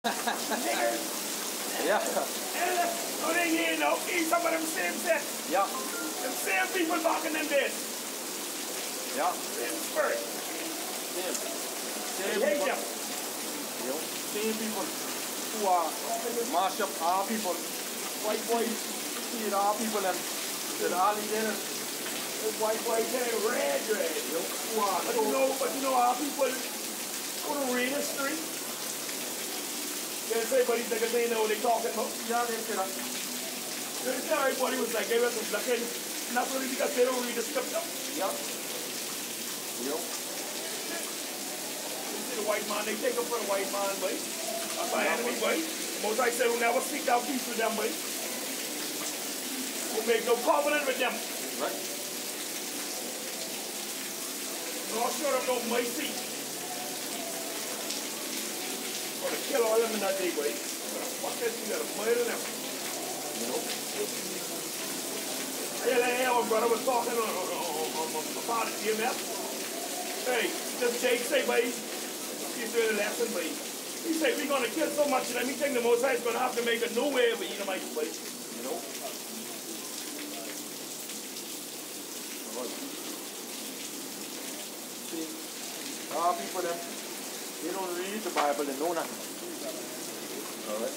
Niggers. Yeah. So they here, you know, eat some of them same sets. Yeah. Them same people back in them days. Yeah. Same spirit. Same They hate people. them. You know, same people who are mash up our people. White boys, see it, our people and the alligators. Those white boys, they're red. You know, who are But you know our people go to read history. They say, but these niggas ain't know what they talking about. yeah, they say that. They say everybody was like, they were some looking. And that's only because they don't read the scripture. Yeah. You know. You see the white man, they take up for the white man, boy. That's my enemy, boy. Most I said, we'll never seek out peace with them, boy. We'll make no covenant with them. Right. Not sure of no mercy. Gonna kill all them in that day, boy. Fuck that, you gotta murder them. You know. Hey, my brother was talking on about the GMS. Hey, this Jake say, boy, he's doing a lesson, boy. He said, we're gonna kill so much of them, he think the Most High is gonna have to make a new way of Edomites, boy. You know. See, our people, them, they don't read the Bible, they know nothing. Alright?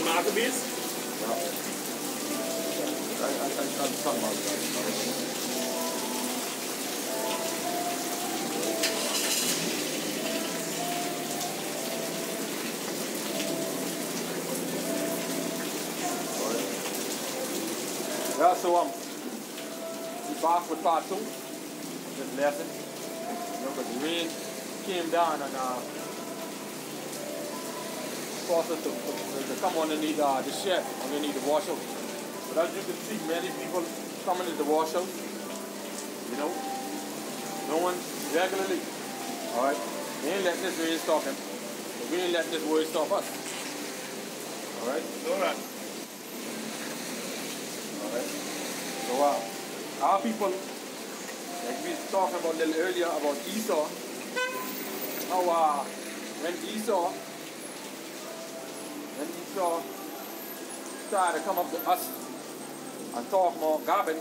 Maccabees? Yeah. I'm talking about that. Yeah, so we back with part 2, this lesson. You know, but the rain came down and caused us to come underneath the shed, underneath the washout. But as you can see, many people coming into the washout, you know, no one regularly. Alright, we ain't letting this rain stop him, but we ain't letting this word stop us. Alright? Alright. Alright. So our people, like we were talking about a little earlier about Esau, how when Esau started to come up to us and talk more garbage,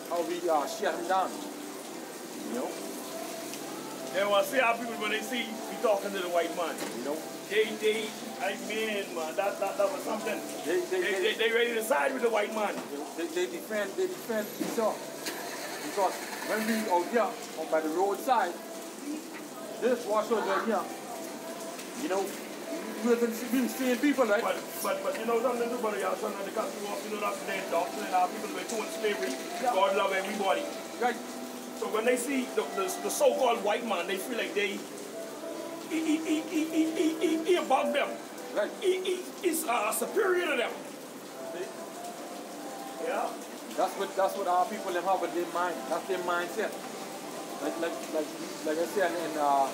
how we shut him down, you know? They want to see our people when they see we talking to the white man. You know? I mean, man, that was something. They ready to side with the white man. They defend Esau. Because when we out here, on by the roadside, this washout right here, you know, we've been seeing people, right? But you know something too, brother, y'all son of the country off, you know that's their doctrine and our people were too in slavery. Yeah. God love everybody. Right. So when they see the so-called white man, they feel like he above them. Right. He's superior to them. See? Yeah. That's what our people have with their mind. That's their mindset. Like I said in the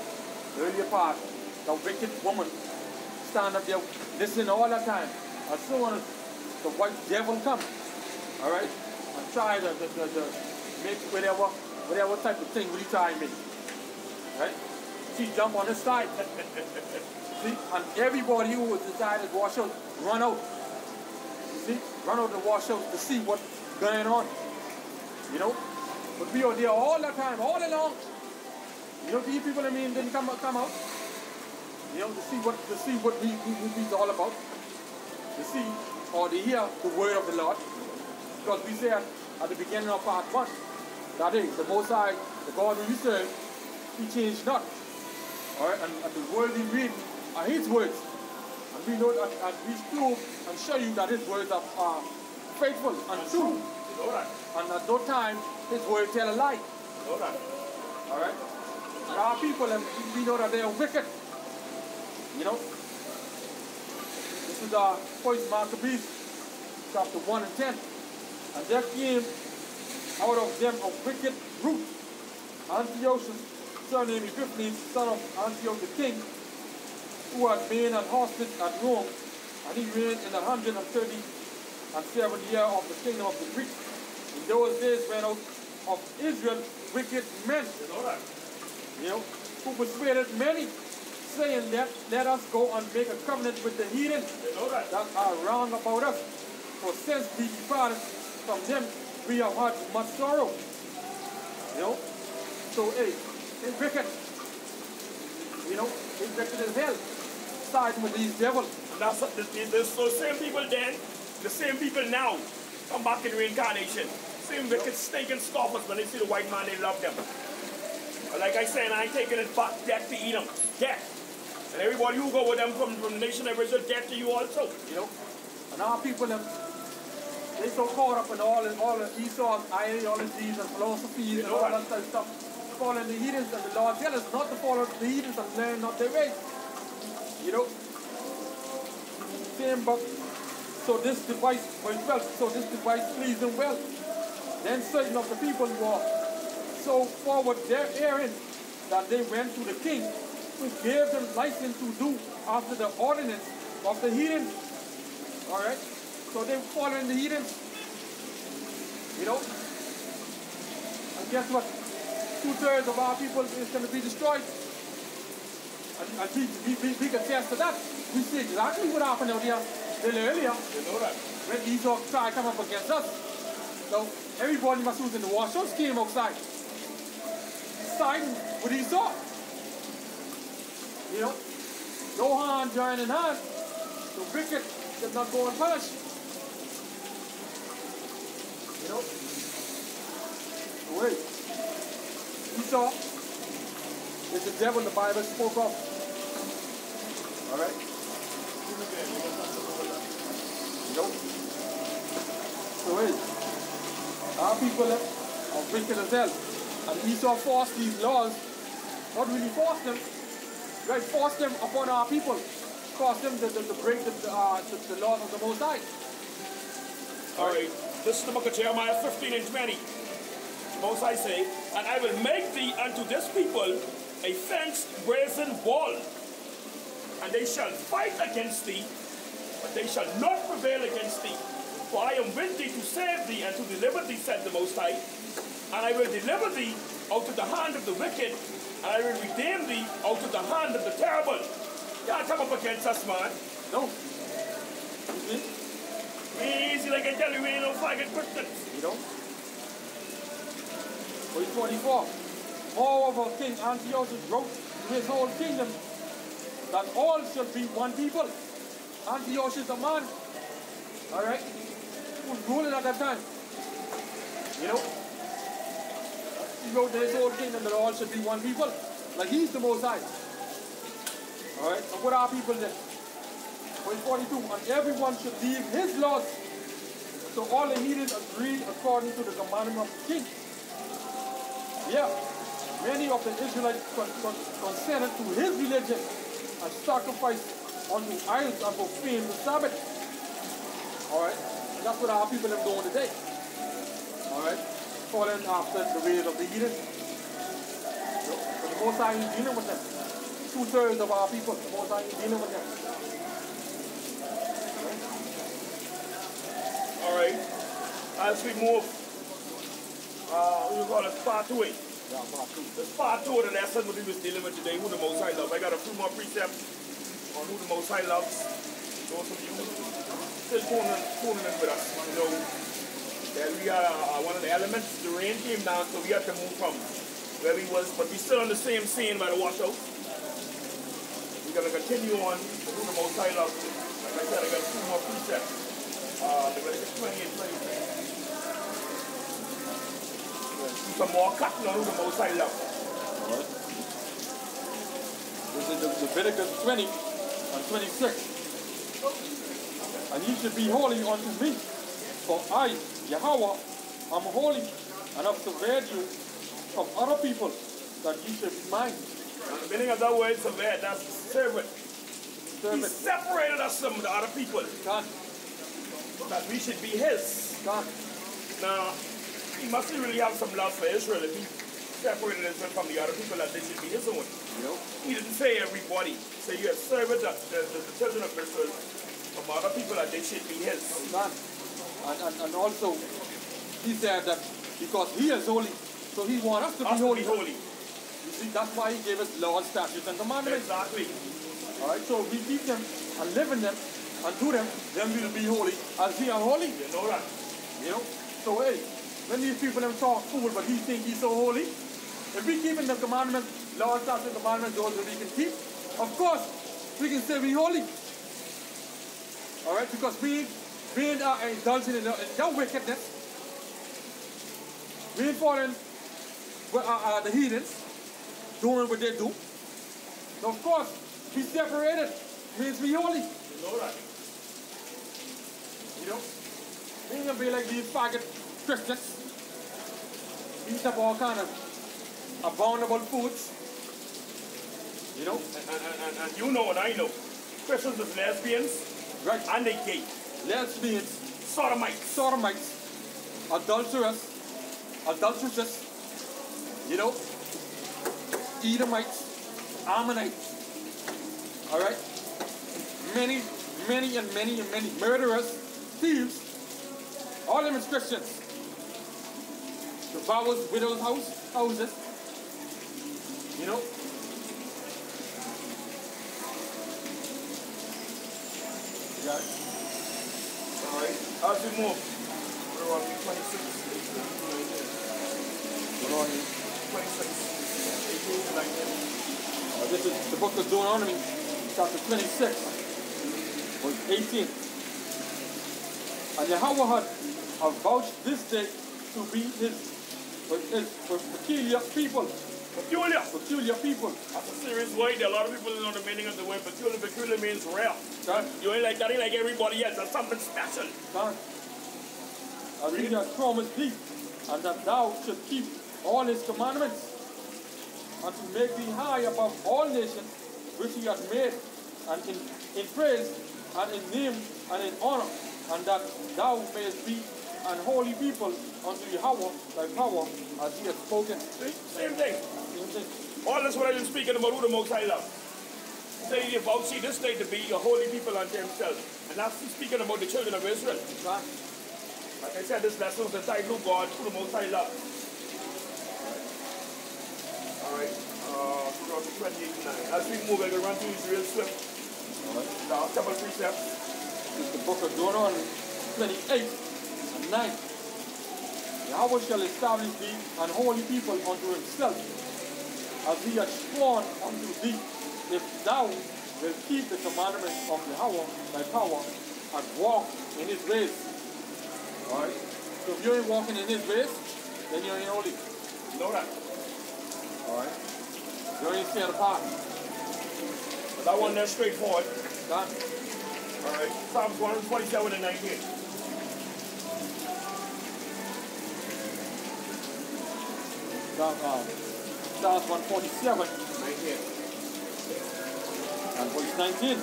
earlier part, the wicked woman stand up there, listen all the time. As soon as the white devil come, all right, and try to make whatever type of thing we try to make, right? She jump on his side. See, and everybody who was decided to wash out, run out. You see, run out to wash out to see what's going on. You know, but we are there all the time, all along. You know, these people, I mean, didn't come out. You know, to see what we's all about. To see or to hear the word of the Lord. Because we said at the beginning of part 1, that is, the Most High the God who we serve, he changed not. Alright, and the word we read are his words. And we know that, and we prove and show you that his words are faithful and true. You know that. And at no time his word tell a lie. You know that. Alright? There are people and we know that they are wicked. You know? This is First Maccabees chapter 1 and 10. And there came out of them a wicked root, Antiochus, surname Epiphanes, son of Antioch the king, who had been an hostage at Rome, and he reigned in the 137th year of the kingdom of the Greeks. In those days went out of Israel wicked men, You know that. you know, who persuaded many, saying, let us go and make a covenant with the heathen You know that. that are round about us. For since we departed from them, we have had much sorrow. You know? So, hey, it's wicked. You know? It's wicked as hell. Siding with these devils. And that's those same people then, the same people now, come back in reincarnation. Same wicked stinking scoffers when they see the white man, they love them. But like I said, I ain't taking it back, death to eat them. Death. And everybody who go with them from the nation of Israel, death to you also. You know? And our people, they so caught up in all the Esau's ideologies and philosophies and all that type of stuff. Following the heathens, and the Lord tells us not to follow the heathens and learn not their ways. You know? Same book. So this device, verse 12, so this device pleased them well. Then certain of the people were so forward their errand that they went to the king, who gave them license to do after the ordinance of the heathens. Alright? So they were following the heathens. You know? And guess what? 2/3 of our people is going to be destroyed. And we can attest to that. We see exactly what happened out here a little earlier. You know that. When Esau tried to come up against us. So everybody must was in the washhouse came outside. Siding with Esau. You know? No hand joining hand. The wicked did not go unpunished. You know? Wait. Esau is the devil the Bible spoke of. Alright? You know? So wait. Our people are wicked as hell. And Esau forced these laws, not really forced them, right? Forced them upon our people. Forced them to break the laws of the Most High. Alright, this is the book of Jeremiah 15 and 20. The Most High say, and I will make thee unto this people a fenced brazen wall, and they shall fight against thee, but they shall not prevail against thee. For I am with thee to save thee and to deliver thee, said the Most High. And I will deliver thee out of the hand of the wicked, and I will redeem thee out of the hand of the terrible. You can't come up against us, man. No. You see? Easy, like I tell you, we ain't no fucking Christians. You know? Verse 44. Moreover, King Antiochus wrote to his whole kingdom that all should be one people. Antiochus a man, alright, who was ruling at that time. You know? He wrote to his whole kingdom that all should be one people. Like he's the Most High. Alright, and what are people then? Verse 42, and everyone should leave his laws. So all the heathens agreed according to the commandment of the king. Yeah, many of the Israelites consented to his religion and sacrificed unto idols and profaned the Sabbath. Alright, and that's what our people are doing today. Alright, following after the ways of the heathens. So the Most High is dealing with them. 2/3 of our people, the Most High is dealing with them. Alright, as we move, we call it part 2. Yeah, part 2. This part 2 of the lesson what we was dealing with today, who the Most High loves. I got a few more precepts on who the Most High loves. Those of you still tuning in with us, you know that we are one of the elements. The rain came down, so we had to move from where we was, but we still on the same scene by the washout. We're going to continue on with who the Most High loves. Like I said, I got a few more precepts. Leviticus 20 and 23. some more cutting on who the Most High love. Alright. This is Leviticus 20 and 26. And ye should be holy unto me, for I, Yahweh, am holy, and have surveyed you of other people, that ye should be mine. And the meaning of that word surveyed, that's servant. He separated us from the other people. God. That we should be his. God. Now, he must really have some love for Israel if he separated Israel from the other people, that they should be his own. Yep. He didn't say everybody. So you have served the children of Israel from other people, that they should be his. God. And also, he said that because he is holy, so he wants us to be holy. You see, that's why he gave us laws, statutes, and commandments. Exactly. Alright, so if we keep them and live in them and do them, then we will be holy as we are holy. You know that. You know? So hey, when these people them talk fool, but he think he's so holy, if we keep in the commandments, laws, statutes, and commandments, those that we can keep, of course, we can say we holy. Alright, because we ain't indulging in their wickedness. We ain't following the heathens, doing what they do. So of course, be separated means be holy. You know that. You know? We ain't gonna be like these faggot Christians. Eat up all kind of abominable foods. You know? And you know and I know. Christians is lesbians. Right. And they gay. Lesbians. Sodomites. Adulteresses. You know? Edomites. Ammonites. Alright? Many murderers, thieves, all them is Christians. Devours widows' houses. You know? You got it? Alright. As we move, we're on 26, 18, 19. We're on 26, 18 to 19. This is the book of Deuteronomy, chapter 26, verse 18. And Yahweh had avouched this day to be his peculiar people. Peculiar people. That's a serious word. A lot of people don't know the meaning of the word peculiar. Peculiar means rare. God. You ain't like that, ain't like everybody else. That's something special. God. As he has promised thee, and that thou should keep all his commandments, and to make thee high above all nations which he hath made, and in praise, and in name, and in honor, and that thou mayest be an holy people unto Yahweh thy power, as he hath spoken. Same thing. All this what I've been speaking about who the Most High love. Say about see this day to be a holy people unto himself. And that's speaking about the children of Israel. God. Like I said, this lesson is entitled God who the Most High love. Alright, from 28:9. As we move, I'm going to run through these real swift. Alright. Now, couple of precepts. This is the book of Deuteronomy 28 and 9. Yahweh shall establish thee an holy people unto himself, as he hath sworn unto thee, if thou wilt keep the commandments of Yahweh thy power, and walk in his ways. Alright? So if you ain't walking in his ways, then you ain't holy. You know that. Alright? You ain't staying apart. But that one there straightforward. God. Alright. Psalms 127 and 19. Psalms 147 and verse 19.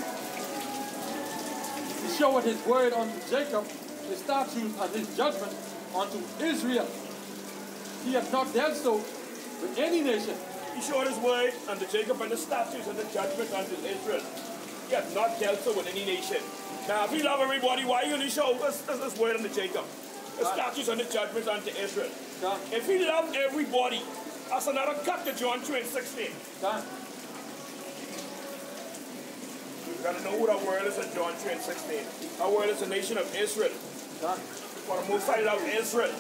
He showeth his word unto Jacob, his statutes and his judgment unto Israel. He hath not dealt so with any nation. He showed his word unto Jacob and the statutes and the judgment unto Israel. He hath not dealt so with any nation. Now, if he love everybody, why you only show us this word unto Jacob? The statutes and the judgments unto Israel. God. If he loved everybody, that's another cut to John 3 and 16. God. You've got to know who that word is in John 3 and 16. That word is the nation of Israel. God. For the Most High loved Israel.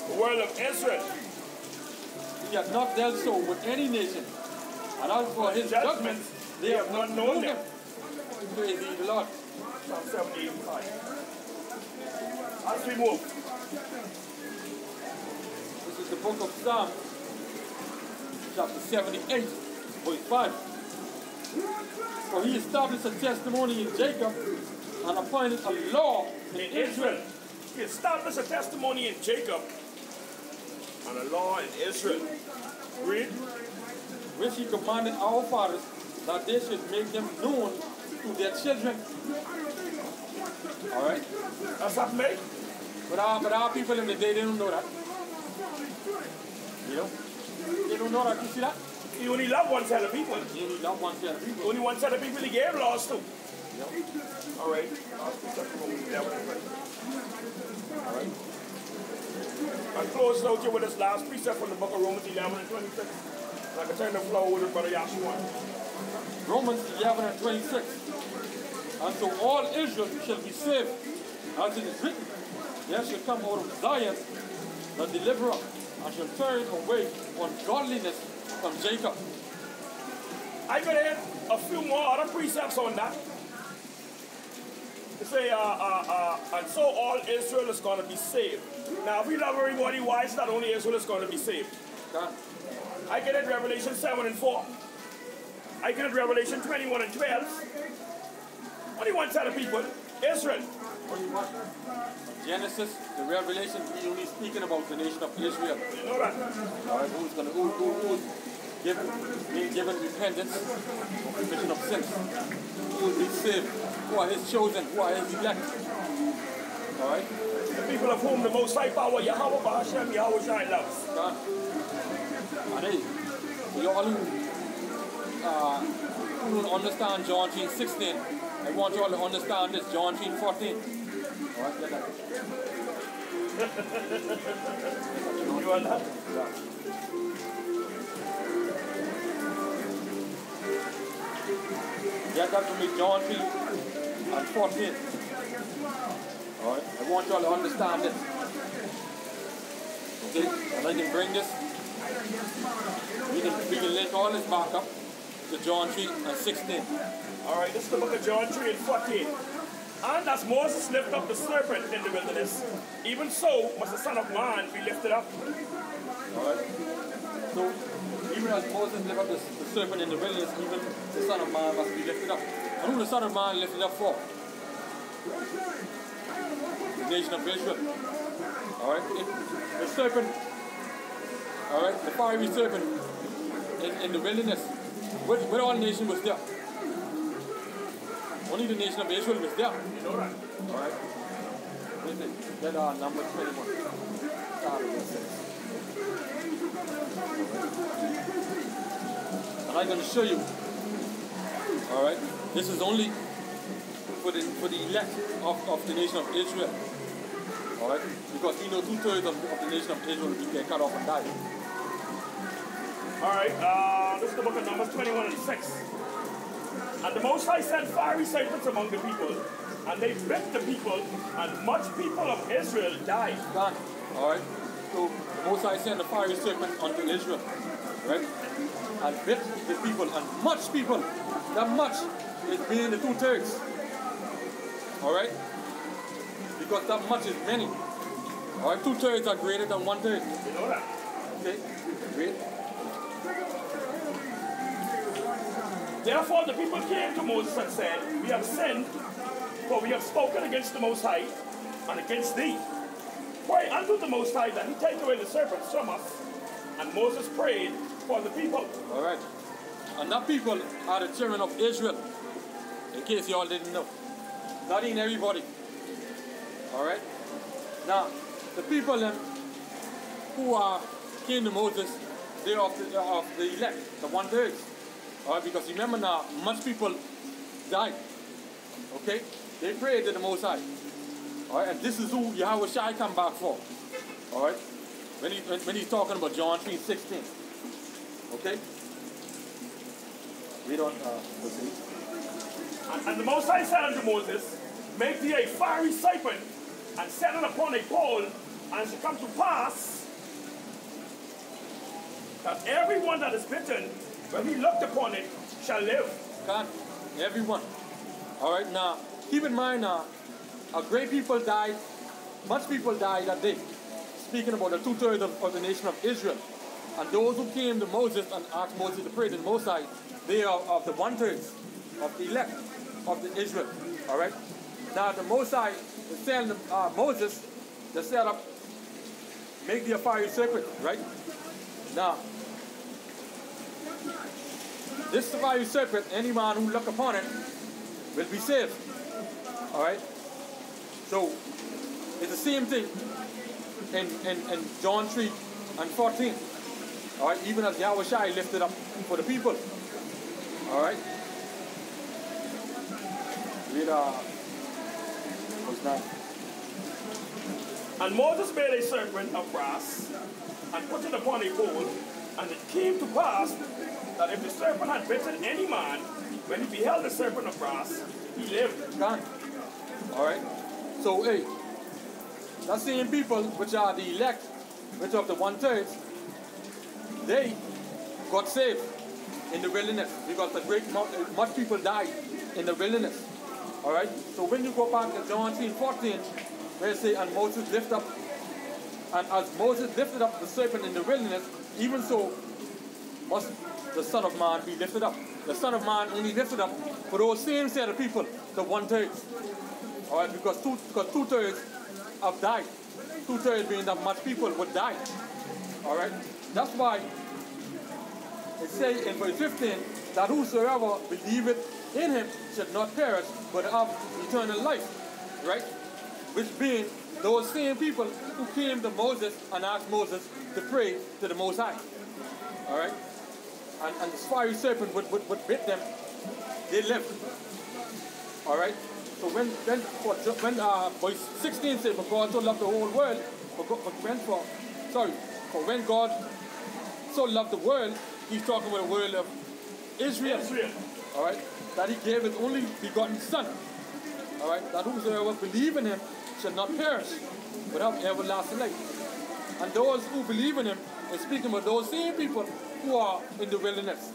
The world of Israel. He hath not dealt so with any nation. And as for his judgments, they have not known them. Praise thee, the Lord. Psalm 78:5. As we move. This is the the book of Psalms, chapter 78, verse 5. For he established a testimony in Jacob and appointed a law in Israel. He established a testimony in Jacob and a law in Israel. Read. Which he commanded our fathers that they should make them known to their children. Alright? That's what made. But our people in the day, they don't know that. You know? They don't know that. You see that? He only loved one set of people. He only loved one set of people. Only one set of people he gave laws to. Yep. Alright. Alright. I'll close out here with this last precept from the book of Romans 11 and 26. I can turn the floor over to Brother Yashua. Romans 11 and 26. And so all Israel shall be saved, as it is written, there shall come out of Zion the deliverer, and shall turn away ungodliness from Jacob. I could add a few more other precepts on that. They say, and so all Israel is going to be saved. Now, if we love everybody, why is that only Israel is going to be saved? I get it Revelation 7 and 4. I get it Revelation 21 and 12. Only one set of people, Israel. Only one. Genesis, the Revelation, he's only speaking about the nation of Israel. You know that? Alright, who's being given repentance or remission of sins? Who will be saved? Who are his chosen? Who are his elect? Alright? The people of whom the Most High Power, Yahweh Bahashem, Yahweh Shai loves. And hey, for y'all who don't understand John 3:16, I want y'all to understand this, John 3:14. Alright, get that. You want that? Yeah. Get that for me, John 3:14. Alright, I want y'all to understand this. Okay, and I can bring this. We can link all this back up to John 3:16. Alright, this is the book of John 3 and 14. And as Moses lifted up the serpent in the wilderness, even so must the Son of Man be lifted up. Alright. So, even as Moses lifted up the serpent in the wilderness, even the Son of Man must be lifted up. And who the Son of Man lifted up for? The nation of Israel. Alright? The serpent, alright, the fiery serpent in the wilderness. Where all nation was there? Only the nation of Israel was there. You know that? Alright? Listen, that number 21. Start with 6. And I'm going to show you. Alright? This is only for the elect of the nation of Israel. Alright? Because we know 2/3 of the nation of Israel will be cut off and die. Alright, this is the book of Numbers 21 and 6. And the Most High sent fiery serpents among the people, and they bit the people, and much people of Israel died. Done. Alright? So the Most High sent a fiery serpent unto Israel. Right? And bit the people, and much people. That much is being the 2/3. Alright? Because that much is many. Alright, 2/3 are greater than 1/3. You know that? Okay? Great. Therefore the people came to Moses and said, we have sinned, for we have spoken against the Most High and against thee. Pray unto the Most High that he take away the serpents from us. And Moses prayed for the people. Alright. And that people are the children of Israel. In case you all didn't know. Not in everybody. Alright? Now, the people who came to Moses, they are of the elect, the 1/3. Alright, because remember now, much people died. Okay? They prayed to the Most High. Alright, and this is who Yahweh Shai come back for. Alright? When he's talking about John 3:16. Okay? We don't proceed. And the Most High said unto Moses, make thee a fiery serpent, and set it upon a pole, and it shall come to pass that everyone that is bitten, when he looked upon it, shall live. God, everyone. Alright, now, keep in mind now, a great people died, much people died that day. speaking about the 2/3 of the nation of Israel. And those who came to Moses and asked Moses to pray to the Most High, they are of the 1/3 of the elect of the Israel. All right. Now the Most High is telling Moses to set up, make the fiery serpent. Right. Now this fiery serpent, any man who look upon it will be saved. All right. So it's the same thing in John 3:14. All right, even as Yahweh Shai lifted up for the people. All right. Read what's that? And Moses made a serpent of brass and put it upon a pole, and it came to pass that if the serpent had bitten any man, when he beheld the serpent of brass, he lived. Gone. All right. So, hey, that same people, which are the elect, which are of the 1/3, they got saved in the wilderness because much people died in the wilderness. All right. So when you go back to John 3:14, where it says, and Moses lifted up, and as Moses lifted up the serpent in the wilderness, even so must the Son of Man be lifted up. The Son of Man only lifted up for those same set of people, the 1/3. All right, because 2/3 have died. 2/3 being that much people would die. All right, that's why it says in verse 15 that whosoever believeth in him should not perish, but have eternal life. Right, which being those same people who came to Moses and asked Moses to pray to the Most High. All right, and the fiery serpent would bit them. They lived. All right. So when verse 16 says, for God so loved the whole world, for when God so loved the world, he's talking about the world of Israel. All right, that he gave his only begotten Son. All right, that whosoever believe in him shall not perish, but have everlasting life. And those who believe in him is speaking about those same people who are in the wilderness,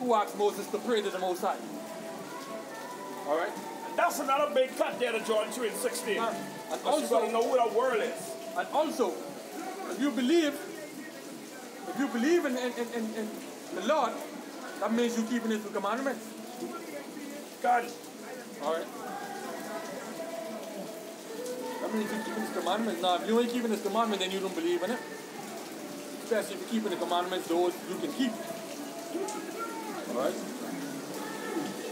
who asked Moses to pray to the Most High. All right. That's another big cut there to John 3:16. And also, you gotta know what our world is. And also, if you believe in the Lord, that means you keeping his commandments. Got it. All right. That means you keeping his commandments. Now, if you ain't keeping his commandments, then you don't believe in it. Especially if you're keeping the commandments, those you can keep. All right.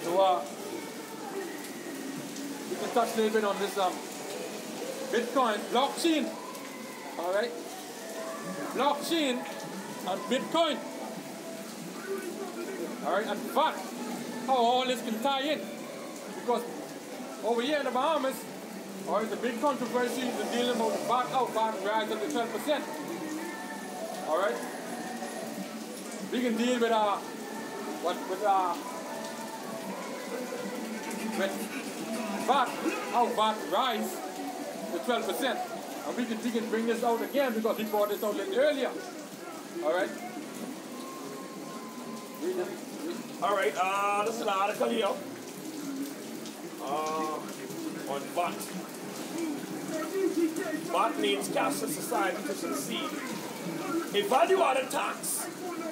So, we can touch a little bit on this Bitcoin blockchain. All right, blockchain and Bitcoin. All right, and fact, how all this can tie in, because over here in the Bahamas, all right, the big controversy is dealing about the VAT rise up to 12%. All right, we can deal with VAT, how VAT rise to 12%. And we can bring this out again because we brought this out a little earlier. All right. Read it. All right. This is an article here on VAT. VAT needs cashless society to succeed. A value-added tax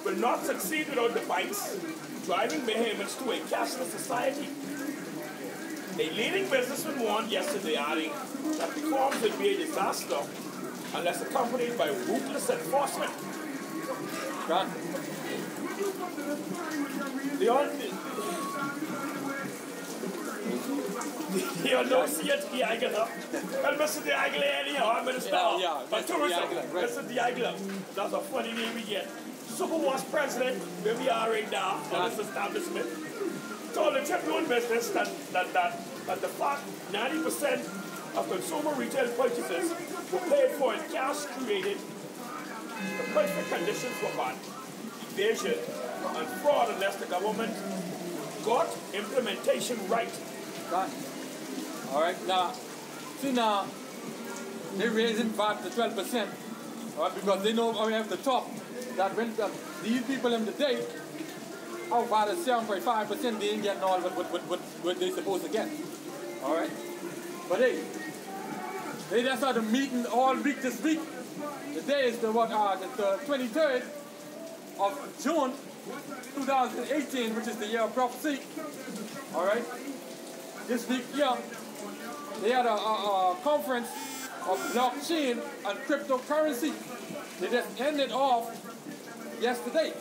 will not succeed without the banks driving behemoths to a cashless society. A leading businessman warned yesterday, adding that reforms will be a disaster unless accompanied by ruthless enforcement. Done. You don't see it, Diagler. Well, Mr. Diagler, anyhow, I'm going to start. Yeah, But Mr. Diagler, that's a funny name we get. Superwash president, where we are right now, on this establishment, told the Tribune business that the fact 90% of consumer retail purchases were paid for in cash created the perfect conditions for VAT, evasion, and fraud unless the government got implementation right. Done. All right, now, see now, they're raising VAT to 12%, all right, because they know we have the top, that when these people in the day, how VAT is 7.5%, they ain't getting all what they're supposed to get. All right? But hey, they just had a meeting all week this week Today is the 23rd of June 2018, which is the year of prophecy. All right. This week here, they had a conference of blockchain and cryptocurrency. They just ended off yesterday.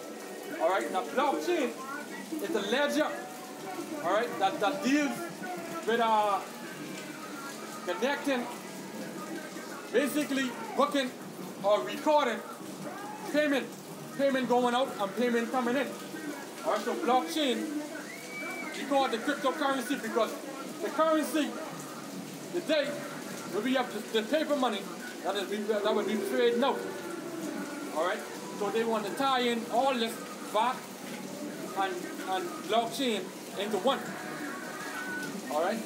All right. Now blockchain is a ledger. All right. That deals with connecting, basically booking or recording payment going out and payment coming in. All right, so blockchain, we call it the cryptocurrency because the currency today will be up to the paper money that would be trading out. All right, so they want to tie in all this VAT and blockchain into one. All right.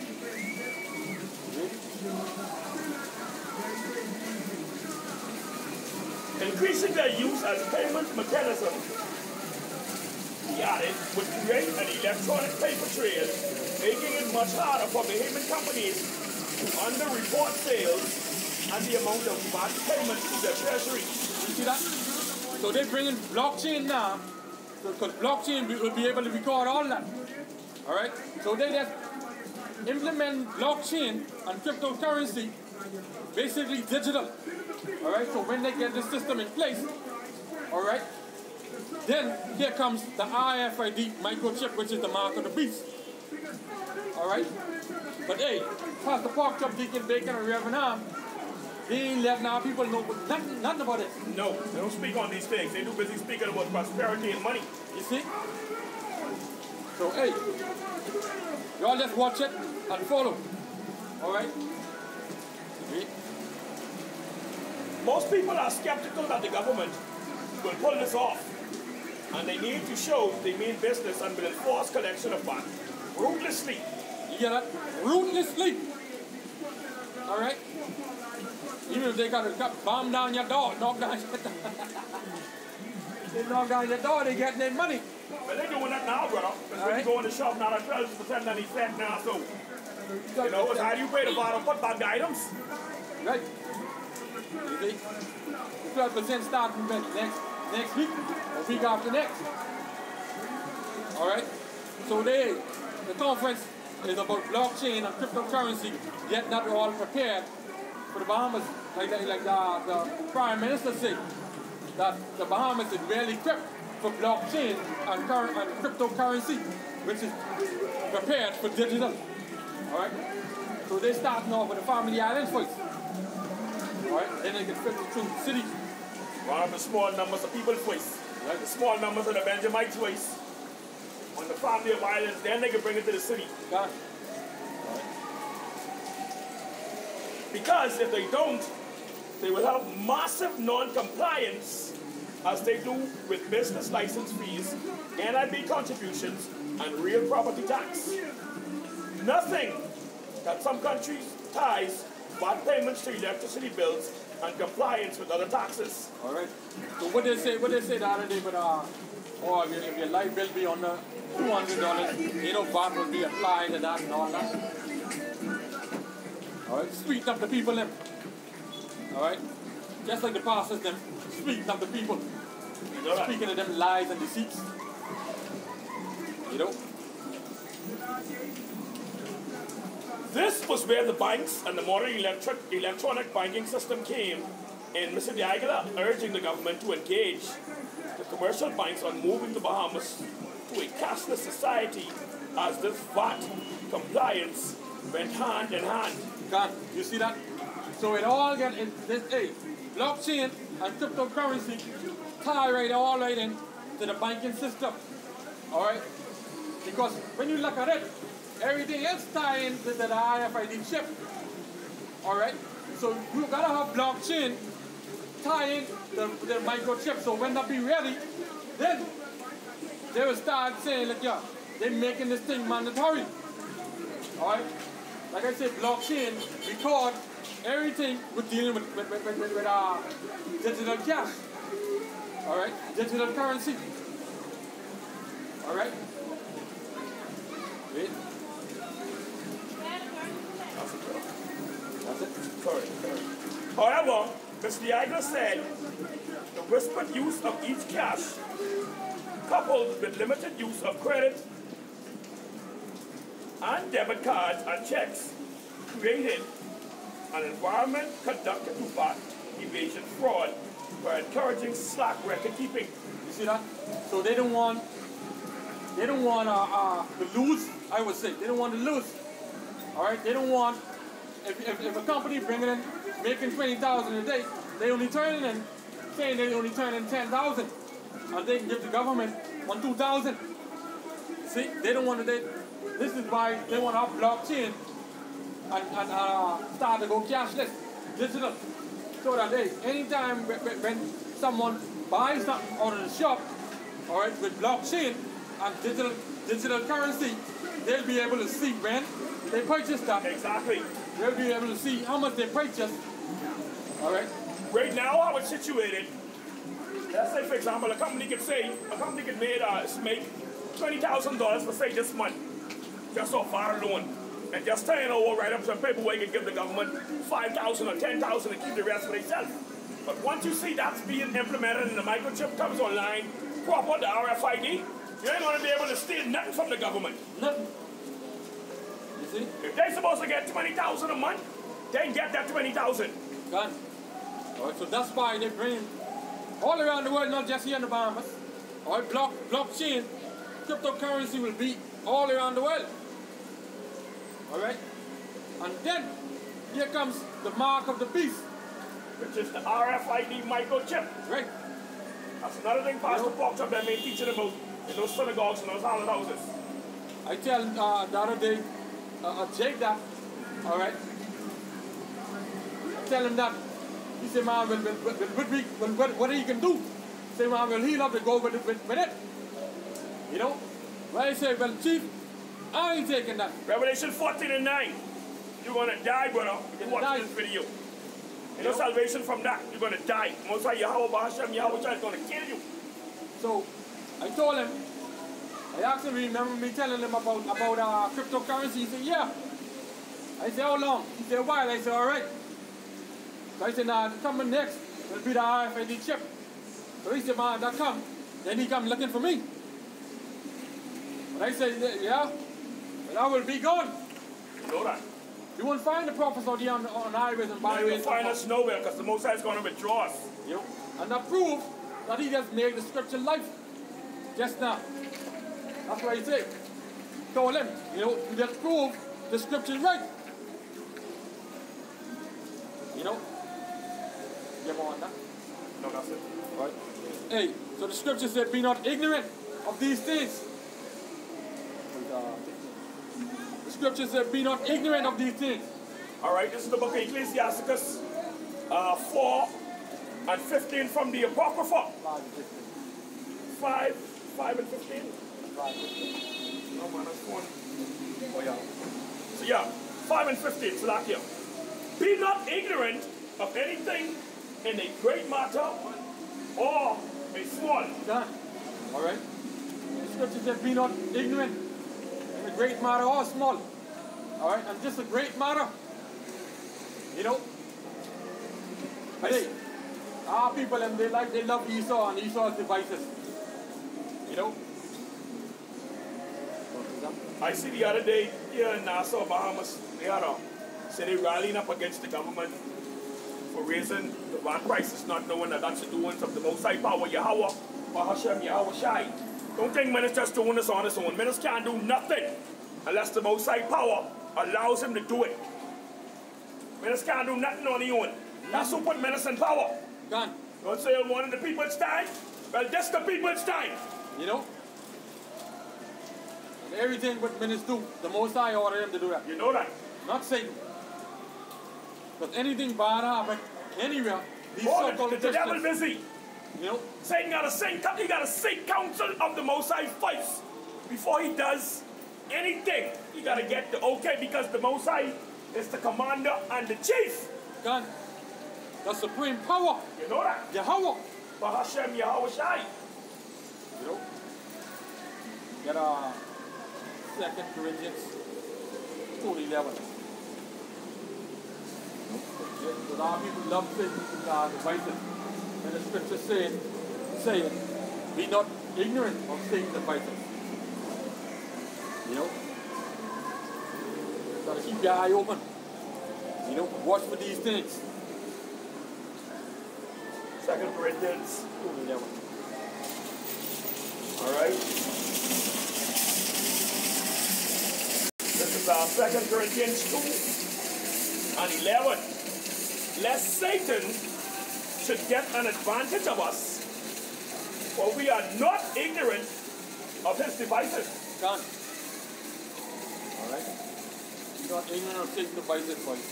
Increasing their use as payment mechanism, he added, would create an electronic paper trail, making it much harder for payment companies to under-report sales and the amount of VAT payments to their treasury. You see that? So they're bringing blockchain now, because blockchain will be able to record all that. All right? So they just implement blockchain and cryptocurrency, basically digital. All right, so when they get the system in place, all right, then here comes the RFID microchip, which is the mark of the beast. All right, but hey, Pastor Park Chop, Deacon Bacon, and Reverend Ham, they ain't letting our people know nothing about it. No, they don't speak on these things. They too busy speaking about prosperity and money. You see? So hey, y'all just watch it and follow. All right. Most people are skeptical that the government will pull this off, and they need to show they mean business and will enforce collection of VAT ruthlessly. You get that? Ruthlessly. All right? Even if they got to bomb down your door, knock down your door. They knock down your door, they get their money. But they're doing that now, brother. Because when you go in the shop now, they're 12% on the effect now, so, you know, it's how do you pay the VAT or put back the items? Right. You see? 12% starting next week or week after next. All right? So the conference is about blockchain and cryptocurrency, getting that all prepared for the Bahamas. Like the Prime Minister said, that the Bahamas is really equipped for blockchain and cryptocurrency, which is prepared for digital. All right? So they're starting off with the Family Islands first. All right, then they can filter through the city. One of the small numbers of people first. Right. The small numbers of the Benjamites first. On the family of islands, then they can bring it to the city. Got it. Because if they don't, they will have massive non-compliance as they do with business license fees, NIB contributions, and real property tax. Nothing that some countries ties VAT payments to electricity bills and compliance with other taxes. All right. So what they say the other day, but if your light bill be under $200, you know, VAT will be applied to that and all that. All right. Sweeten up the people them. All right. Just like the pastors them, sweeten up the people. Right. Speaking of them lies and deceits. You know. This was where the banks and the modern electronic banking system came in. Mr. Diagala urging the government to engage the commercial banks on moving the Bahamas to a cashless society as this VAT compliance went hand in hand. God, you see that? So it all get in this blockchain and cryptocurrency tie all right in to the banking system. All right? Because when you look at it, everything else tie in to the RFID chip. All right? So you gotta have blockchain tie in the microchip. So when that be ready, then they will start saying like, yeah, they're making this thing mandatory. All right? Like I said, blockchain record everything with dealing with digital cash. All right? Digital currency. All right? Wait. That's it. Sorry. However, Mr. Diagala said whispered use of each cash, coupled with limited use of credit and debit cards and checks, created an environment conducted to bat evasion fraud by encouraging slack record keeping. You see that? So they don't want to lose. I would say they don't want to lose. All right, they don't want if a company bringing in making 20,000 a day, they only turning in saying they only turn in 10,000, and they can give the government 2,000. See, they don't want to. This is why they want to have blockchain and start to go cashless, digital, so that anytime when someone buys something out of the shop, all right, with blockchain and digital currency, they'll be able to see when they purchase that. Exactly. They'll be able to see how much they purchased. All right. Right now, how it's situated. Let's say, for example, a company could make $20,000 for say this month, just off our loan, and just turn over, write up some paperwork and give the government 5,000 or 10,000 and keep the rest for themselves. But once you see that's being implemented and the microchip comes online, proper the RFID, you ain't gonna be able to steal nothing from the government. Nothing. You see? If they're supposed to get 20,000 a month, they can get that 20,000. Done. All right, so that's why they bring all around the world, not just here in the Bahamas. All right, blockchain, cryptocurrency will be all around the world. All right, and then here comes the mark of the beast, which is the RFID microchip. Right. That's another thing Pastor Fox have been teaching about in those synagogues and those houses. I tell the other day, Jake that, all right. I tell him that. He said, man, what he can do? He said, man, well, he'll have to go with it. You know? Well, I say, well, Chief, I ain't taking that. Revelation 14:9. You're going to die, brother. You watch this video. You know salvation from that. You're going to die. Most of Yahweh is going to kill you. So, I told him, I asked him, remember me telling him about cryptocurrency? He said, yeah. I said, how long? He said, a while. I said, all right. So I said, nah, coming next will be the RFID chip. So he said, man, that come. Then he come looking for me. And I said, yeah, well, I will be gone. You know that. You won't find the prophets out here on highways and byways. You won't find us nowhere because the Most High is going to withdraw us. You know? And that proves that he just made the scripture life just now. That's what he said. Told him, you know, you just prove the scripture right. You know? You ever want that? No, that's it. Right. Hey, so the scripture said, be not ignorant of these things. The scripture said, be not ignorant of these things. All right, this is the book of Ecclesiasticus 4 and 15 from the Apocrypha. 5 and 15? 5 and 15. Oh man, that's one. Oh yeah. So yeah, 5 and 15, so that here. Be not ignorant of anything in a great matter or a small. Done. All right. The scripture said, be not ignorant in a great matter or small. All right, and just a great matter. You know. Hey, our people and they love Esau and Esau's devices. You know. I see the other day here in Nassau Bahamas, they rallying up against the government for raising the van prices, not knowing that that's the doings of the Most High Power, Yahweh, or Hashem, Yahweh Shai. Don't think minister's doing this on his own. Minister can't do nothing unless the Most High Power allows him to do it. Minister can't do nothing on his own. That's who put minister in power. Gone. Don't say one of the people's time. Well, this the people's time. You know? And everything what ministers do, the Most High ordered him to do that. You know that. Not Satan. But anything bad happen anywhere, these so-called the devil busy. You know? Satan got to seek counsel of the Most High first before he does anything. He got to get the okay because the Most High is the commander and the chief. God, the supreme power. You know that? Yahweh. But Hashem, Yahweh Shai. You know? Get 2 Corinthians 2:11. Because our people love Satan devices. And the scripture saying, be not ignorant of Satan's devices. You know? You gotta keep your eye open. You know, watch for these things. 2 Corinthians. Alright. This is our 2 Corinthians 2 and 11. Lest Satan should get an advantage of us, for we are not ignorant of his devices. Done. Alright? You're not ignorant of Satan's devices, boys.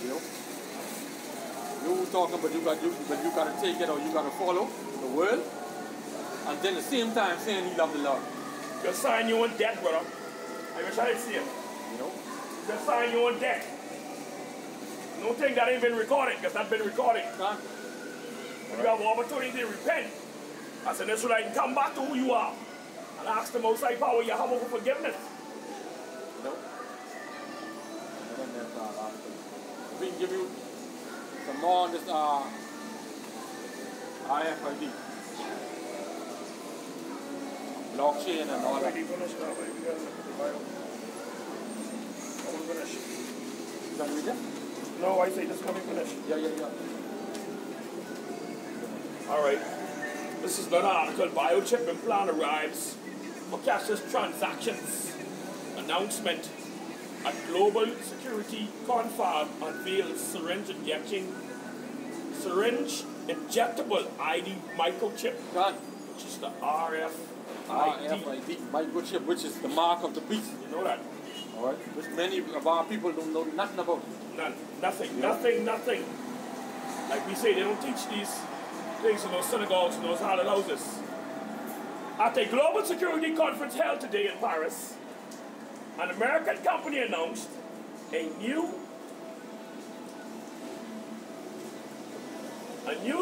You know? You talking, but you gotta take it, or you gotta follow the world, and then at the same time saying you love the Lord. You're signing your own debt, brother. I wish I see it. You know? You're signing your own debt. No thing that ain't been recorded, because that's been recorded. Done. When you have an opportunity to repent, as an Israelite, and come back to who you are, and ask the Most High Power you have for forgiveness. You know? And then that's we can give you some more on this RFID, blockchain and all that. Already finished now, baby. We gotta look at the Bible. I'm finished. You done with that? No, I say just let me finish. Yeah. All right. This is another article. Biochip implant arrives for cashless transactions. Announcement at Global Security Confab unveils syringe injectable ID microchip, Done. which is the RFID. RFID microchip, which is the mark of the beast. You know that? All right. Which many of our people don't know nothing about. None. Nothing. Yeah. Nothing. Like we say, they don't teach these things in those synagogues and those hallel houses. At a global security conference held today in Paris, an American company announced a new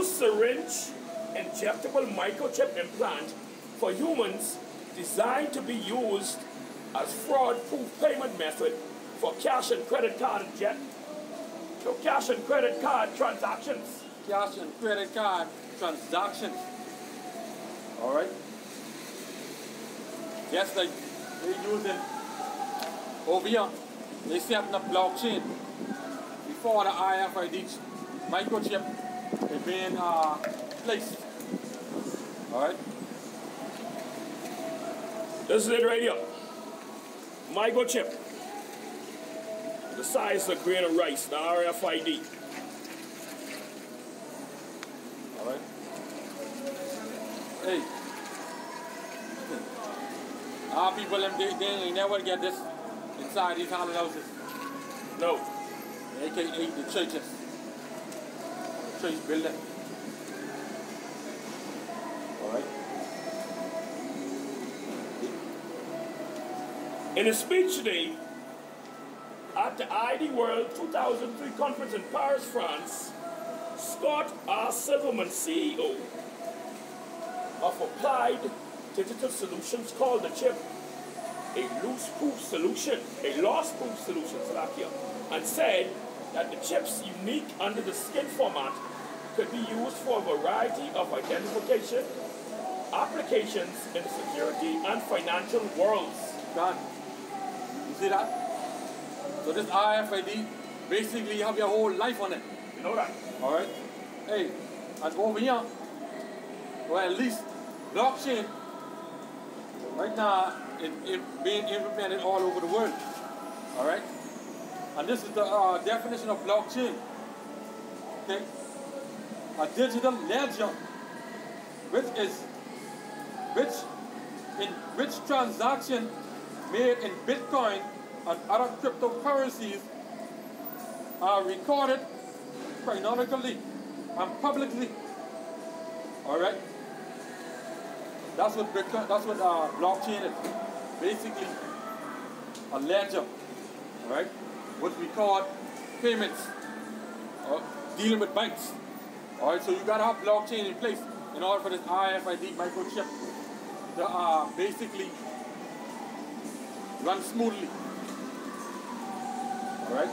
syringe injectable microchip implant for humans designed to be used as fraud-proof payment method for cash and credit card transactions. Cash and credit card transactions. All right. Just like they're using over here, they setting up blockchain before the RFID microchip is being placed. All right. This is it right here. Microchip. The size of a grain of rice, the RFID. All right. Hey. Our people, they never get this inside these hallel houses. No. AKA the churches. Church building. All right. In a speech today at the ID World 2003 conference in Paris, France, Scott R. Silverman, CEO of Applied Digital Solutions, called the chip a loss-proof solution, Slovakia, and said that the chip's unique under-the-skin format could be used for a variety of identification applications in the security and financial worlds. Done. You see that? So this RFID basically have your whole life on it. You know that? All right. Hey, and over here, well, at least blockchain right now is being implemented all over the world. All right. And this is the definition of blockchain. Okay. A digital ledger, which transaction made in Bitcoin and other cryptocurrencies are recorded chronologically and publicly. All right. That's what Bitcoin. That's what blockchain is. Basically, a ledger. All right. What we call payments, or dealing with banks. All right. So you gotta have blockchain in place in order for this RFID microchip to basically run smoothly. All right.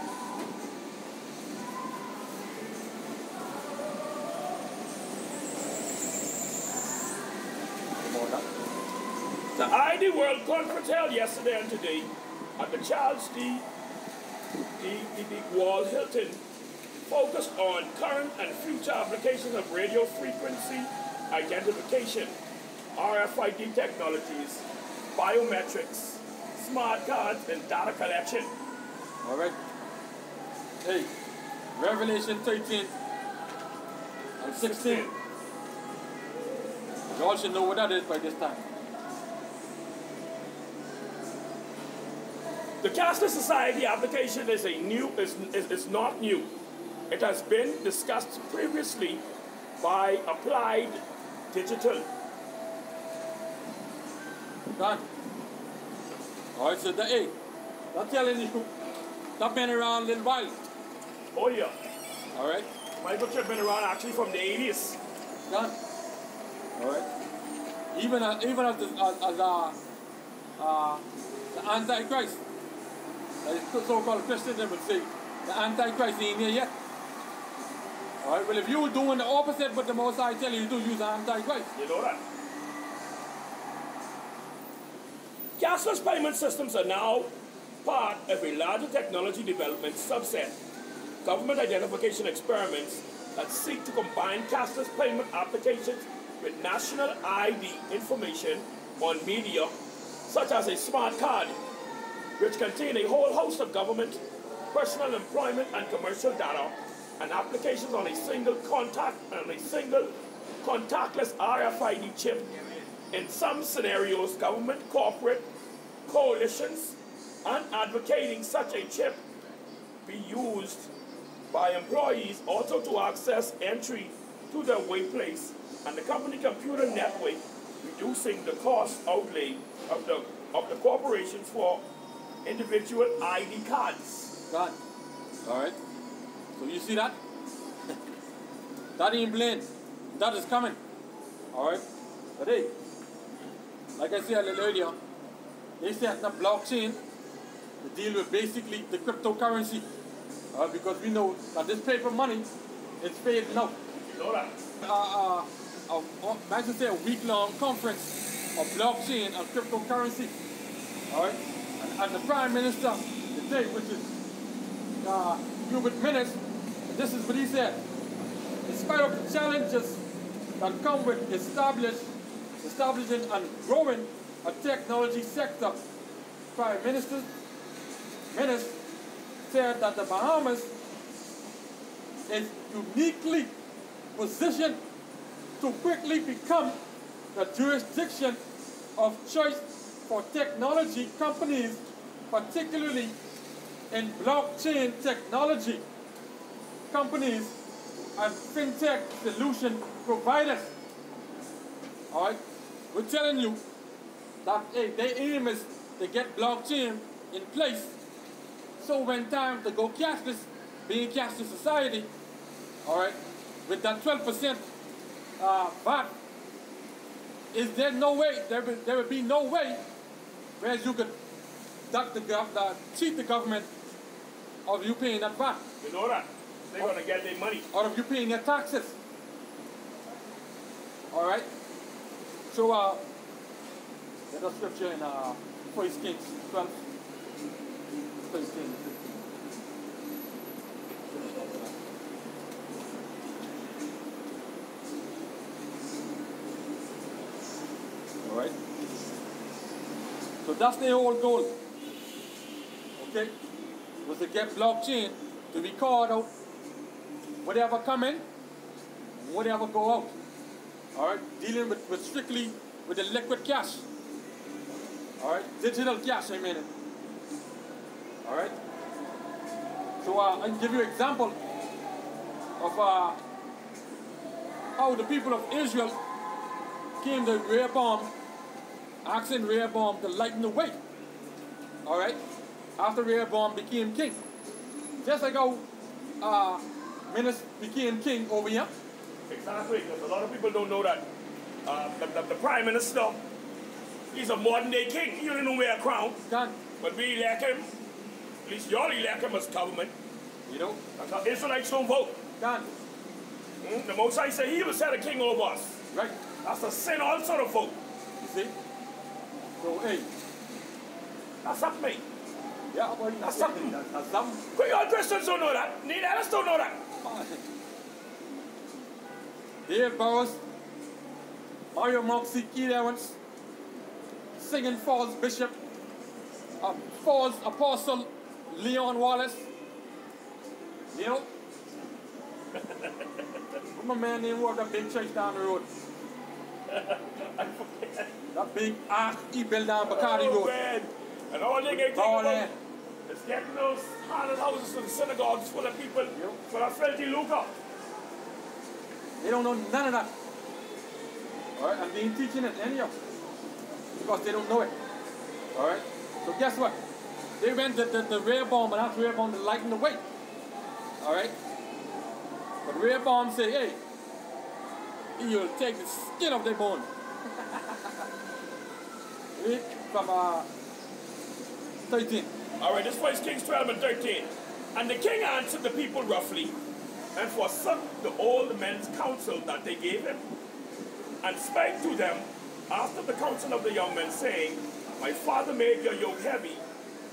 The World Conference held yesterday and today at the Charles D. Wall Hilton focused on current and future applications of radio frequency identification, RFID technologies, biometrics, smart cards, and data collection. All right. Hey, Revelation 13 and 16. You all should know what that is by this time. The Cashless Society application is not new. It has been discussed previously by Applied Digital. Done. All right, so I'm telling you, that's been around a little while. Oh yeah. All right. Microchip been around actually from the 80s. Done. All right. Even as the Antichrist, the so-called Christians, they would say, the Antichrist ain't here yet. All right. Well, if you're doing the opposite what the Most High tell you to do, use the Antichrist. You know that. Cashless payment systems are now part of a larger technology development subset. Government identification experiments that seek to combine cashless payment applications with national ID information on media, such as a smart card, which contain a whole host of government, personal employment, and commercial data, and applications on a single contactless RFID chip. In some scenarios, government, corporate, coalitions, and advocating such a chip be used by employees also to access entry to their workplace and the company computer network, reducing the cost outlay of the corporations for individual ID cards. Done. All right. So you see that? That ain't plain. That is coming. All right. But hey, like I said a little earlier, they set up blockchain to deal with basically the cryptocurrency. Because we know that this paper money is fading out. You know that? I should say a week-long conference of blockchain and cryptocurrency. All right? And the Prime Minister today, which is Hubert Minnis, this is what he said. In spite of the challenges that come with establishing and growing a technology sector, Prime Minister Minnis said that the Bahamas is uniquely positioned to quickly become the jurisdiction of choice for technology companies, particularly in blockchain technology companies and fintech solution providers. All right, we're telling you that their aim is to get blockchain in place. So when time to go cashless, being cashless society, all right, with that 12% VAT, is there no way, there would be no way where you could cheat the government of you paying that VAT. You know that? They're going to get their money. Or of you paying your taxes. All right? So, there's a scripture in 1 Kings 12. 13. All right? So that's the whole goal. Okay? Was to get blockchain to record out whatever come in, whatever go out. All right? Dealing with strictly with the liquid cash. All right? Digital cash, I mean it. All right? So I can give you an example of how the people of Israel came to Rehoboam, asking Rehoboam to lighten the way. All right? After Rehoboam became king. Just like how Minnis became king over here. Exactly, because a lot of people don't know that the Prime Minister, he's a modern day king. He don't wear a crown. Done. But we elect him, at least y'all elect him as government. You know? Because Israelites don't vote. Done. The Most High said he will set a king over us. Right. That's a sin also to vote. You see? So, hey. That's something, mate. Yeah, boy. That's something. That's something. Quick, your Christians don't know that. Neither others don't know that. Dave Burrows, Mario Moxie, Keith Evans, singing Falls Bishop, Falls Apostle Leon Wallace. You know? My man named what that big church down the road. That big arch he built down Bacardi Road. Man. And all they get about is getting those haunted houses to the synagogues full of people for that filthy lucre. They don't know none of that. Alright, and they ain't teaching it anyhow. Because they don't know it. Alright? So guess what? They went to the Rehoboam and asked Rehoboam to lighten the weight. Alright? But Rehoboam say, hey, you'll take the skin off their bone. Read from 13. Alright, this was Kings 12 and 13. And the king answered the people roughly, and forsook the old men's counsel that they gave him, and spake to them after the counsel of the young men, saying, my father made your yoke heavy,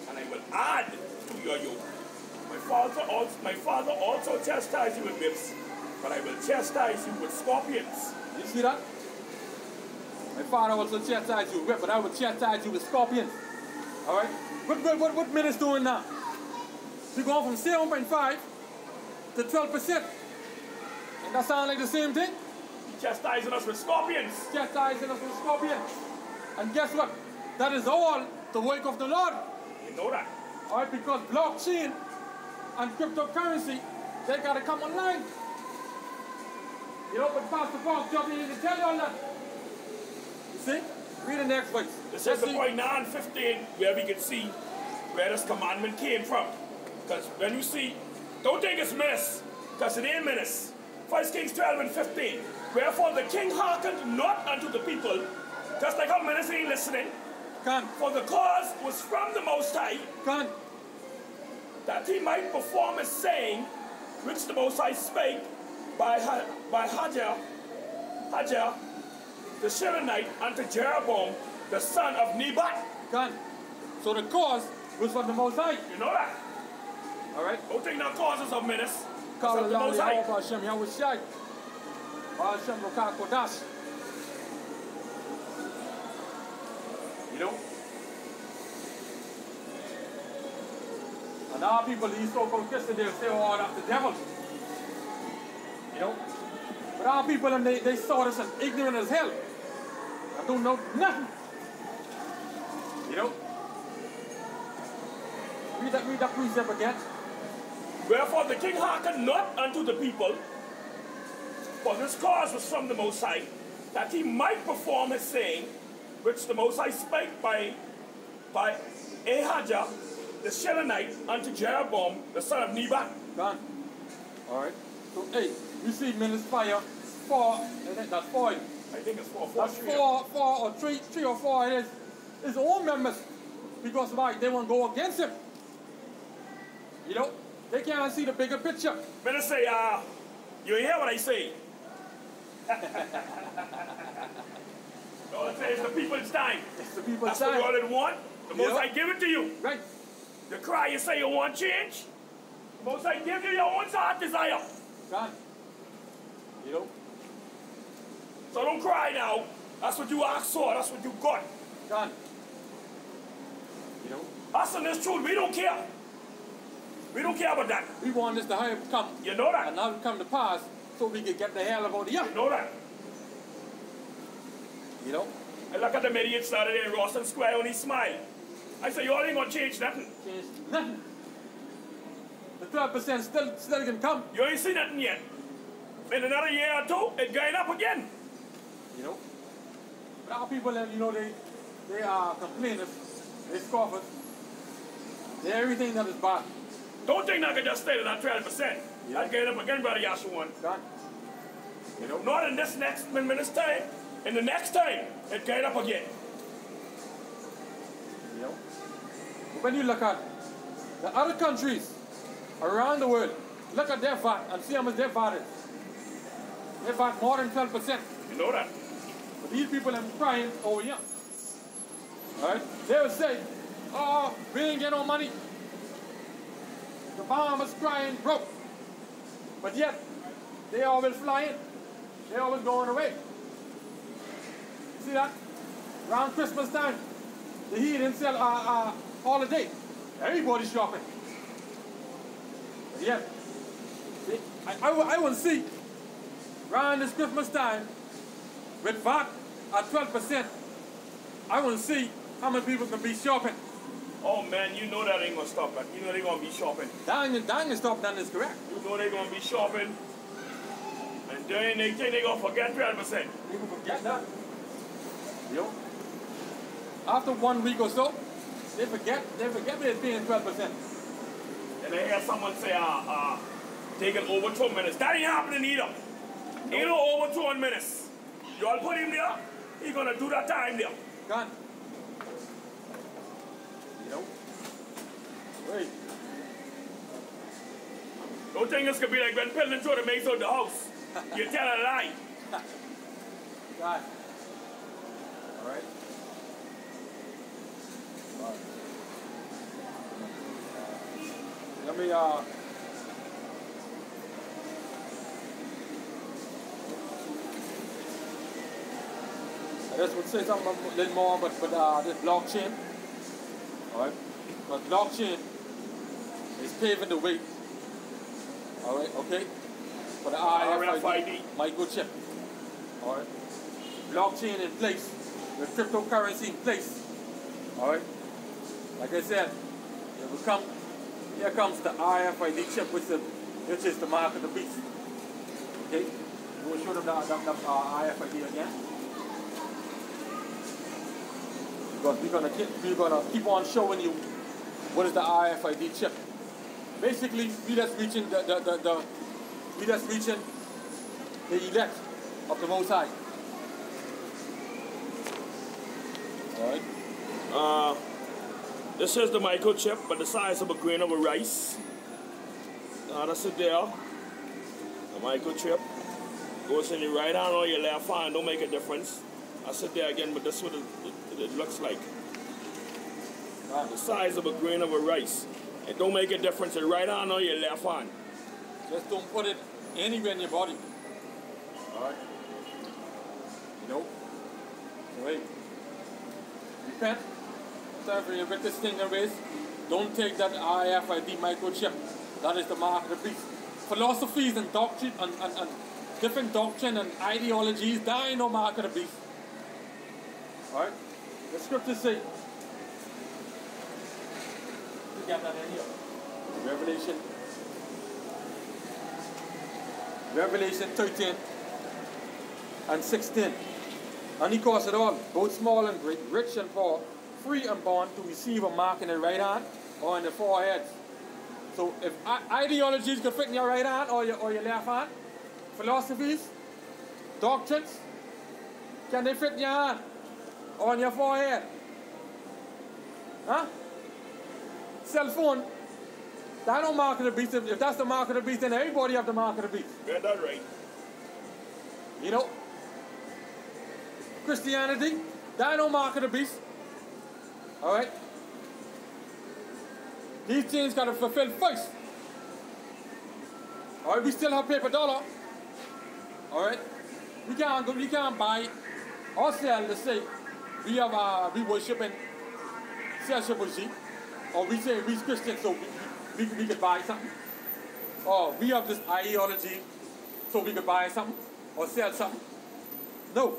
and I will add to your yoke. My father also chastised you with whips, but I will chastise you with scorpions. You see that? My father also chastised you with whip, but I will chastise you with scorpions. Alright? What minutes doing now? We're going from 7.5 to 12%. And that sound like the same thing? Chastising us with scorpions. Chastising us with scorpions. And guess what? That is all the work of the Lord. You know that. Alright, because blockchain and cryptocurrency, they gotta come online. You know, but Pastor Park jumping in to tell you all that. You see? Read the next verse. This is the point 9:15 where we can see where this commandment came from. Because when you see, don't think it's minutes, because it ain't minutes. 1 Kings 12 and 15. Wherefore the king hearkened not unto the people, just like how minutes ain't listening. For the cause was from the Most High, that he might perform his saying, which the Most High spake by Hajjah the Shilonite unto Jeroboam the son of Nebat. So the cause was from the Most High. You know that? Alright? Don't think that causes of minutes. Call the Most High. You know? And our people, these so-called Christians, they'll say, oh, that's the devil. You know? But our people, and they saw this as ignorant as hell. I don't know nothing. You know? Read that precept again. Wherefore the king hearkened not unto the people, for this cause was from the Most High, that he might perform his saying, which the Most High spake by Ahijah the Shilonite unto Jeroboam the son of Nebat. Done. Alright. So, hey, you see Minister Fire 4, that's 4. I think it's 4. That's 4 or 3 or 4 it is. His own members. Because why? They won't go against him. You know? They can't see the bigger picture. Better say, you hear what I say? All I say is the people's time. It's the people's That's time. what you all want. The Most High give it to you. Right. The cry you say you want change. The Most High give you your own heart desire. Done. You know? So don't cry now. That's what you asked for. That's what you got. Done. You know? Us in this truth, we don't care. We don't care about that. We want this to come. You know that. And now it come to pass so we can get the hell about the You know that. You know? I look at the idiot started in Rawson Square and he smiled. I said, you all ain't gonna change nothing. Change nothing. The 12% still can come. You ain't seen nothing yet. In another year or two, it's going up again. You know? But our people, you know, they are complainers. They scoffers. They're everything that is bad. Don't think I can just stay to that 12%. Yeah. I'll get up again, brother Yashuan. Done. You know? Not in this next minute's time. In the next time, it get up again. You know? But when you look at the other countries around the world, look at their VAT and see how much their VAT is. Their VAT more than 12%. You know that. But these people are crying over here. Alright? They will say, oh, we ain't get no money. The Bahamas crying broke. But yet, they always flying. They always going away. See that? Around Christmas time, the heathen sell holiday. Everybody's shopping. But yet, I want to see around this Christmas time with VAT at 12%. I want to see how many people can be shopping. Oh man, you know that ain't gonna stop, man. You know they're gonna be shopping. That ain't stop, that is correct. You know they're gonna be shopping. And then they think they're gonna forget 12%. People forget that. You know? After 1 week or so, they forget they're paying 12%. And I hear someone say, taking over 2 minutes. That ain't happening either. Ain't no over 2 minutes. You all put him there, he's gonna do that time there. Gone. You know? Wait. Don't think this could be like when Pilgrim trying to make out the house. You tell a lie. God. Alright. Let me I just would say something a little more but this blockchain. Alright? Because blockchain is paving the way. Alright, okay? For the RFID microchip. Alright? Blockchain in place. The cryptocurrency in place. Alright? Like I said, here comes the RFID chip, which is the mark of the beast. Okay? We'll show them the RFID again. Because we're gonna keep on showing you what is the RFID chip. Basically, we just reaching the elect of the Most High. Alright. This is the microchip, but the size of a grain of a rice. That's it there. The microchip goes in your right hand or your left hand, don't make a difference. I sit there again, but this is what it looks like. The size of a grain of a rice. It don't make a difference your right hand or your left hand. Just don't put it anywhere in your body. Alright. You know? So hey. Repent. Time for you to get this thing erased. Don't take that RFID microchip. That is the mark of the beast. Philosophies and doctrine and different doctrine and ideologies, that ain't no mark of the beast. Alright? The scriptures say, you got that in here. Revelation 13 and 16. And he caused it all, both small and great, rich and poor, free and bond, to receive a mark in the right hand or in the forehead. So if ideologies can fit in your right hand or your left hand, philosophies, doctrines, can they fit in your hand or on your forehead? Huh? Cell phone, that's no mark of the beast. If that's the mark of the beast, then everybody have the mark of the beast. Get that right. You know? Christianity, that no mark of the beast. Alright? These things gotta fulfill first. Alright, we still have paper dollar. Alright? We can't buy or sell to say we worshiping Self-Shabbat, or we say we Christians, so we could buy something. Or we have this ideology, so we could buy something or sell something. No.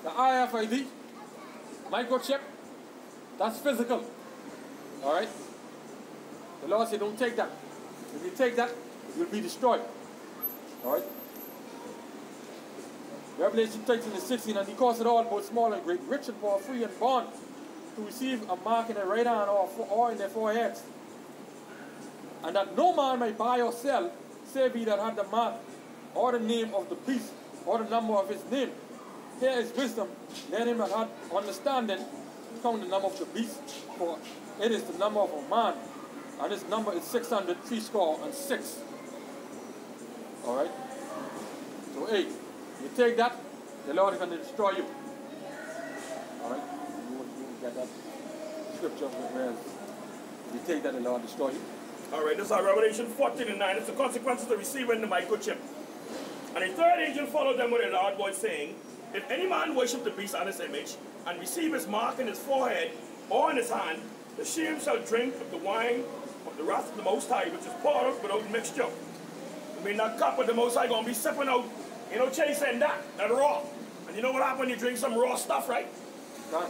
The RFID microchip, that's physical. Alright? The Lord said don't take that. If you take that, you'll be destroyed. Alright? Revelation 13 and 16, and he caused it all, both small and great, rich and poor, free and bond, to receive a mark in their right hand or in their foreheads. And that no man may buy or sell, save he that had the mark, or the name of the beast, or the number of his name. Here is wisdom. Let him that had understanding count the number of the beast, for it is the number of a man, and his number is 666. Alright? So hey, you take that, the Lord is going to destroy you. Alright? that scripture where we take that the Lord destroy you. All right, this is our Revelation 14:9. It's the consequences of receiving the microchip. And the third angel followed them with a loud voice saying, if any man worship the beast and his image, and receive his mark in his forehead or in his hand, the same shall drink of the wine of the wrath of the Most High, which is poured out without mixture. I mean, that cup of the Most High going to be sipping out, chasing that raw. And you know what happens when you drink some raw stuff, right? Done.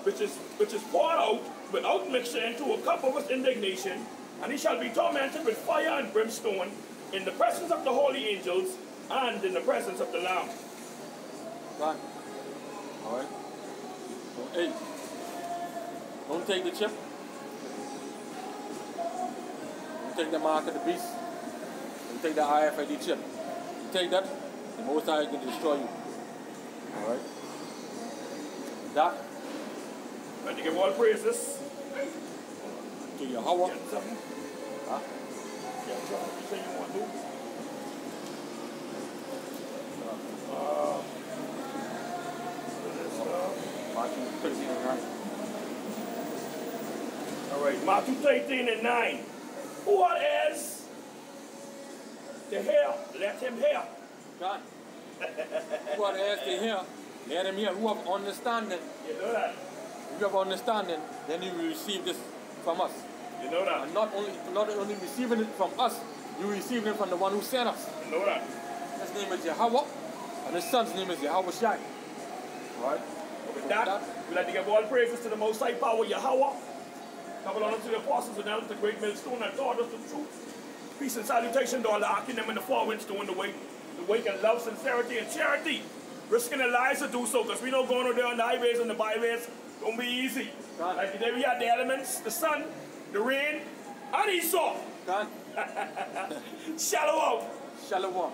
Which is poured out without mixture into a cup of his indignation, and he shall be tormented with fire and brimstone in the presence of the holy angels and in the presence of the Lamb. Done. All right. So, hey, don't take the chip. Don't take the mark of the beast. Don't take the RFID chip. You take that, the Most High can destroy you. All right. That. And to give all praises to Yahweh. Get something? Huh? Get something you say you want to do? Matthew 13:9. All right, Matthew 13:9. Who is to hear? Let him hear. God. Who are asked to hear? Let him hear. Who have understanding? You know that. If you have understanding, then you will receive this from us. You know that. And not only receiving it from us, you receive it from the one who sent us. You know that. His name is Yahweh, and his son's name is Yahweh Shai. Alright? With that, we'd like to give all praises to the Most High Power, Yahweh. Double honor to the apostles and elders, the great millstone that taught us the truth. Peace and salutation to all the arcing them in the far winds doing the wake and love, sincerity, and charity. Risking their lives to do so, because we know going on there on the highways and the byways don't be easy. God. Like today we had the elements, the sun, the rain, and Esau. God. Shalom. Shalom.